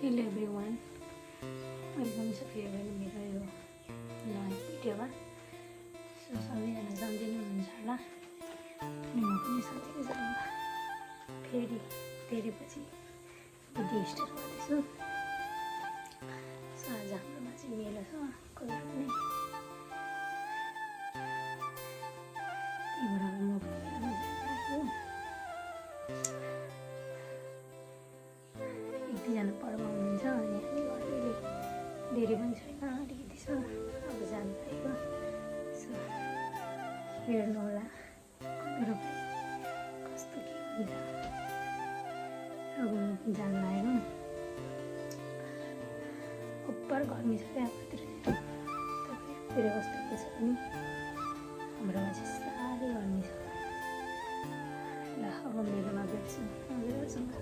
Hello everyone, welcome छ फेरि मेरो यो नयाँ भिडियोमा। सो सबैजना सन्चै नै हुनुहुन्छ होला, अनि म पनि सन्चै छु। फेरि धेरै पछि भिडियो स्टार्ट गर्दैछु। सो आज हाम्रोमा चाहिँ मेला छ कहिले पनि, त्यही भएर म पनि जान्छु। एकजना पर्व हुनुहुन्छ अनि हामी अलिअलि धेरै पनि छैन, अलिकति छ, अब जानु परेको। सो हेर्नु होला मेरो कस्तो के हुन्छ। अब जानु लागेको ओपर गर्मी छ क्या हाम्रोतिर चाहिँ, तपाईँतिर कस्तो के छ भने हाम्रोमा चाहिँ साह्रै गर्मी छ। ल अब मेरोमा भेट्छु हजुरहरूसँग।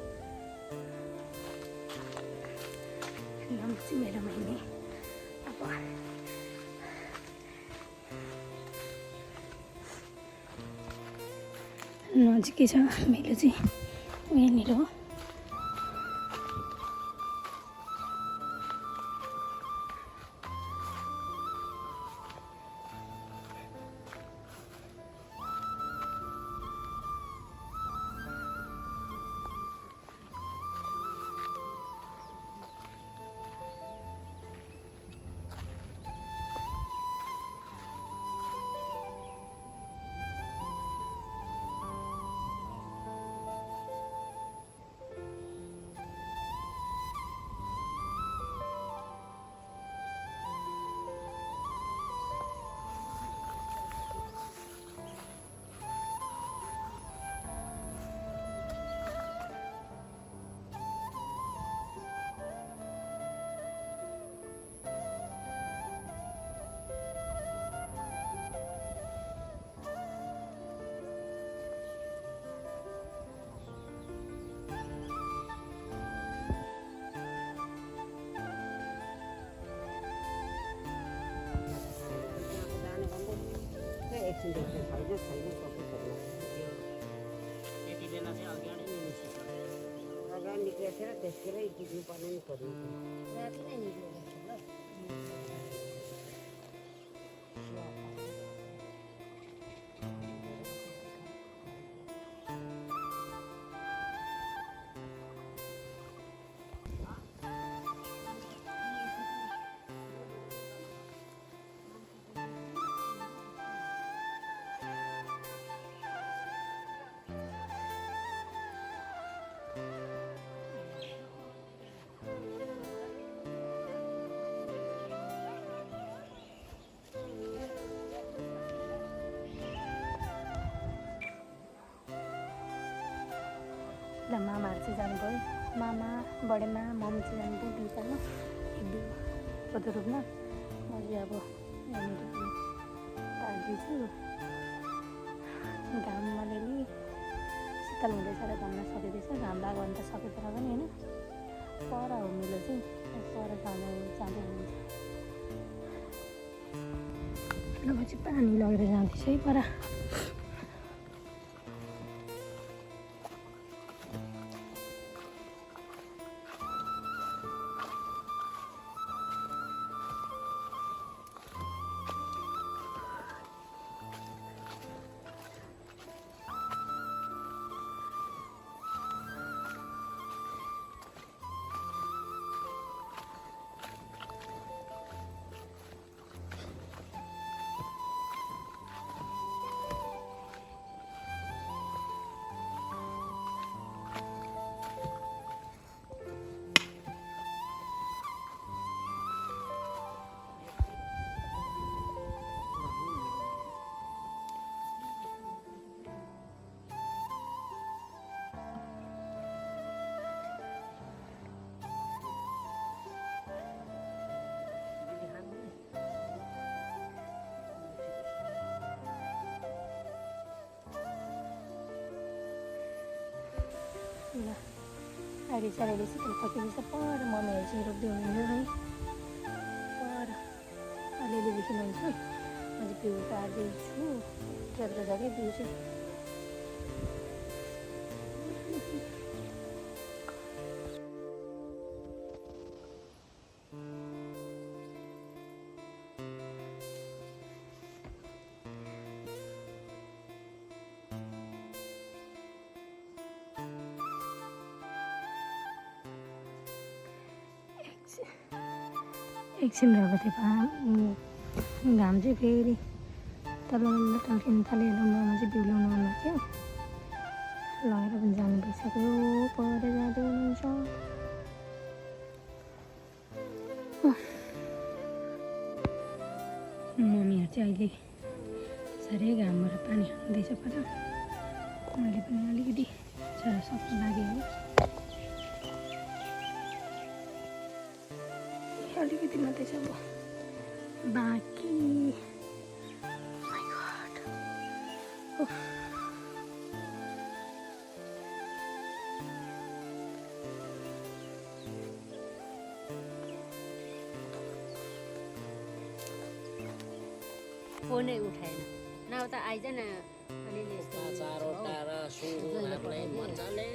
चाहिँ मेरो महिने अब नजिकै छ मेरो चाहिँ, यहाँनिर हो। एकछिन देख्दै छैन सबै छैन यति बेला चाहिँ अगाडि नै निस्केछ। अगाडि निक्लेर त्यसकै टिप्नु पर्ने नि खोज्नु राति नै निक्लेको छ ल। मामाहरू चाहिँ जानुभयो, मामा बडेमा मम्मी चाहिँ जानुभयो दुईजना एक दुई फोटो रोप्न। म चाहिँ अब यहाँनिर पार्दैछु। घाम अलिअलि शीतल हुँदैछ र घाममा सकिँदैछ। घाम लाग्यो भने त सकेर पनि होइन, पर हो मेरो चाहिँ पर जाँदै हुनुहुन्छ। र म चाहिँ पानी लगेर जाँदैछु है पर। ल अहिले चाहिँ अहिले शीतल फकिँदैछ। पर मम्मीहरू चाहिँ रोप्दै हुनुहुन्छ है, पर अलिअलि देखिनुहुन्छ। म चाहिँ बिउ काट्दैछु, त्यत्रो छ कि बिउ चाहिँ। एकछिन रहेको थियो घाम चाहिँ फेरि तल टल्किनु थाल्यो ढुङ्गामा चाहिँ बिउ ल्याउनु आउनु थियो लगेर पनि जानु भइसक्यो पढेर जाँदै हुनुहुन्छ मम्मीहरू चाहिँ अहिले साह्रै घामबाट पानी खाँदैछ पर मैले पनि अलिकति छोरा सक्नु लाग्यो हो अलिकति मात्रै छ अब बाँकी माई गॉड फोनै उठाएन नभए त आइज न अलिअलि चारवटा र सुँगुरलाई मजाले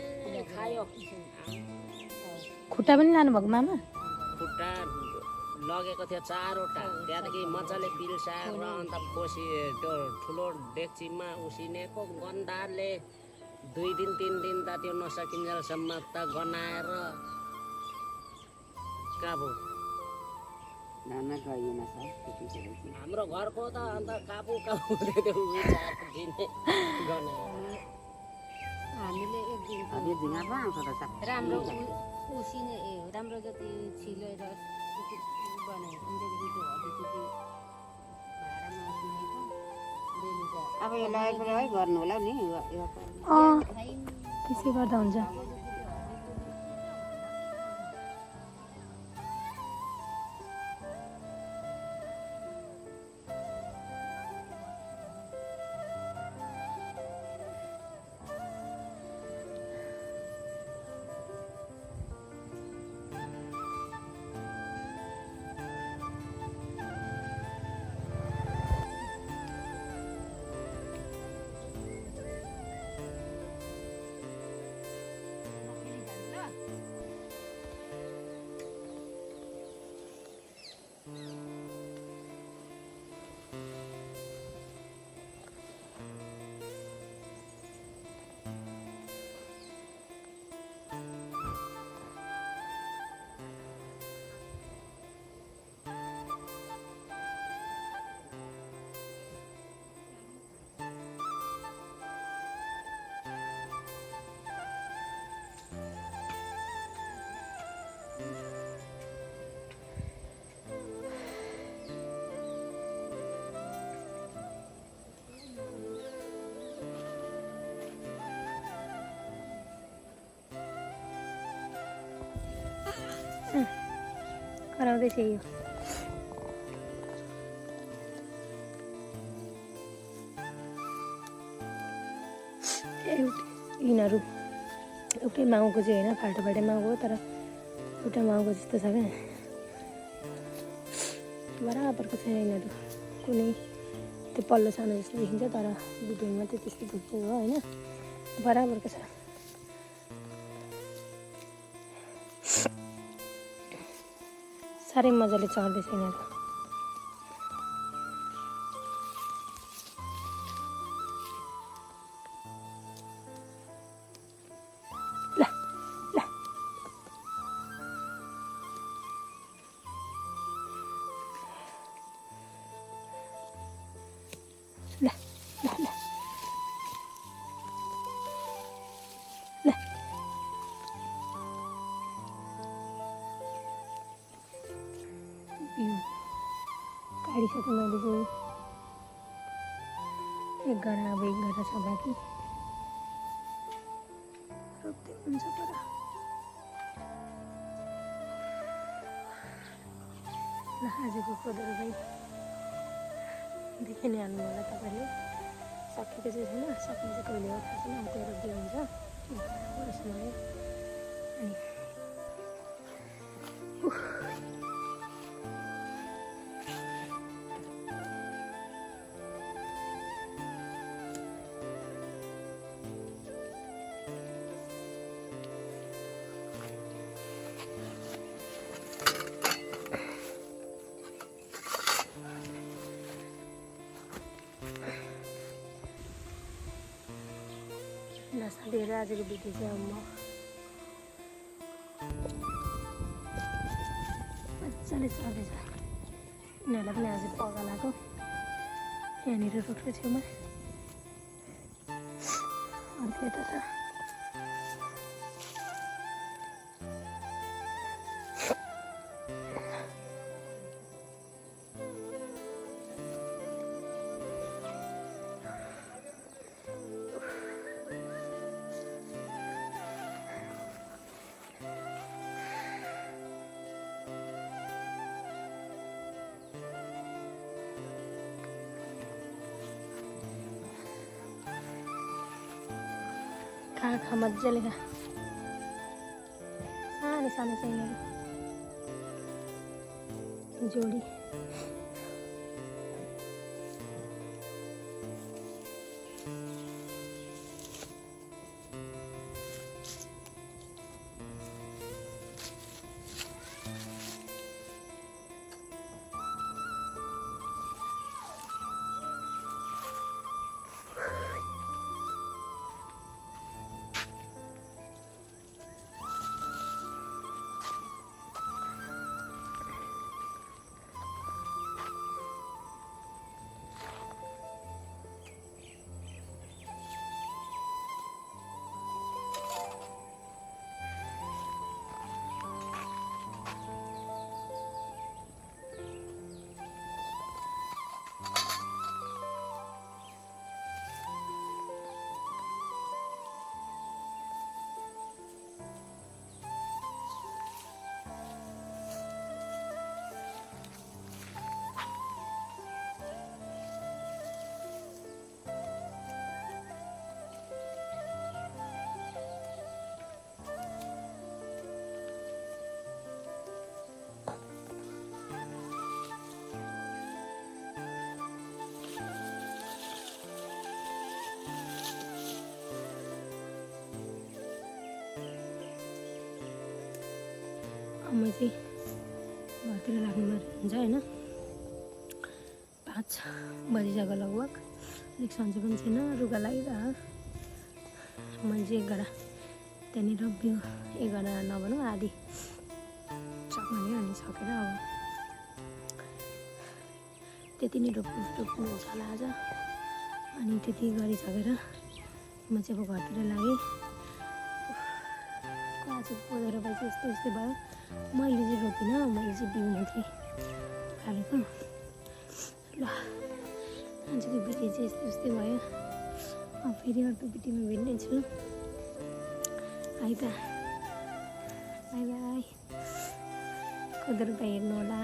खायो खुट्टा पनि लानुभएको मामा खुट्टा लगेको थियो चारवटा त्यहाँदेखि मजाले पिल्साएर अन्त बसी त्यो ठुलो डेक्चीमा उसिनेको गन्धाले 2 दिन 3 दिन त त्यो नसकिन्जेलसम्म त गनाएर काबु हाम्रो घरको त अन्त काबु त्यो दिने गनाएर हामीले एक दिन राम्रो उसिने राम्रो जति छिलेर बनायो त्यहाँदेखि त्यो हड्डी भाँडामा उसिनेको बेलुका अब यो लगेर है गर्नु होला नि त्यसै गर्दा हुन्छ कराउँदैछ यो यिनीहरू एउटै माउको चाहिँ होइन फाल्टो फाल्टै माउको तर एउटा माउको जस्तो छ क्या बराबरको छैन यिनीहरू कुनै त्यो पल्लो सानो जस्तो देखिन्छ तर भिडियोमा चाहिँ त्यस्तो देख्छ हो होइन बराबरको छ साह्रै मजाले चढ्दैछ यिनीहरू काटिसकेँ मैले चाहिँ एक गरा अब एक गरा छ बाँकी रोप्दै हुन्छ पर ल आजको कोदो भाइ देखि नै हाल्नु होला तपाईँले सकेको चाहिँ छैन सक्ने चाहिँ कहिले हो थाहा छैन त्यो रोप्दै हुन्छ यसमा अनि साथीहरू आजको भिडियो चाहिँ अब म मजाले चढ्दैछ यिनीहरूलाई पनि आज पगा लगाएको यहाँनिर रोडको छेउमा अर्को यता छ खा मजाले खा सानो सानो छ यिनीहरू जोडी अम्मा चाहिँ घरतिर लाग्नु हुन्छ होइन 5 बजिसक्यो लगभग अलिक सन्चो पनि छैन रुगा लागिरह मैले चाहिँ 11 त्यहाँनिर बिउ 11 नभनौँ आधी सक्ने अनि सकेर अब त्यति नै रोप्नु हुन्छ होला आज अनि त्यति गरिसकेर म चाहिँ अब घरतिर लागेँ आज कोदो रोपाइ चाहिँ यस्तो यस्तै भयो मैले चाहिँ रोपिनँ मैले चाहिँ बिउ मात्रै हालेको ल आजको भिडियो चाहिँ यस्तो यस्तै भयो अब फेरि अर्को भिडियोमा भेट्ने छु है त बाई बाई कोदो रोपाइ हेर्नु होला।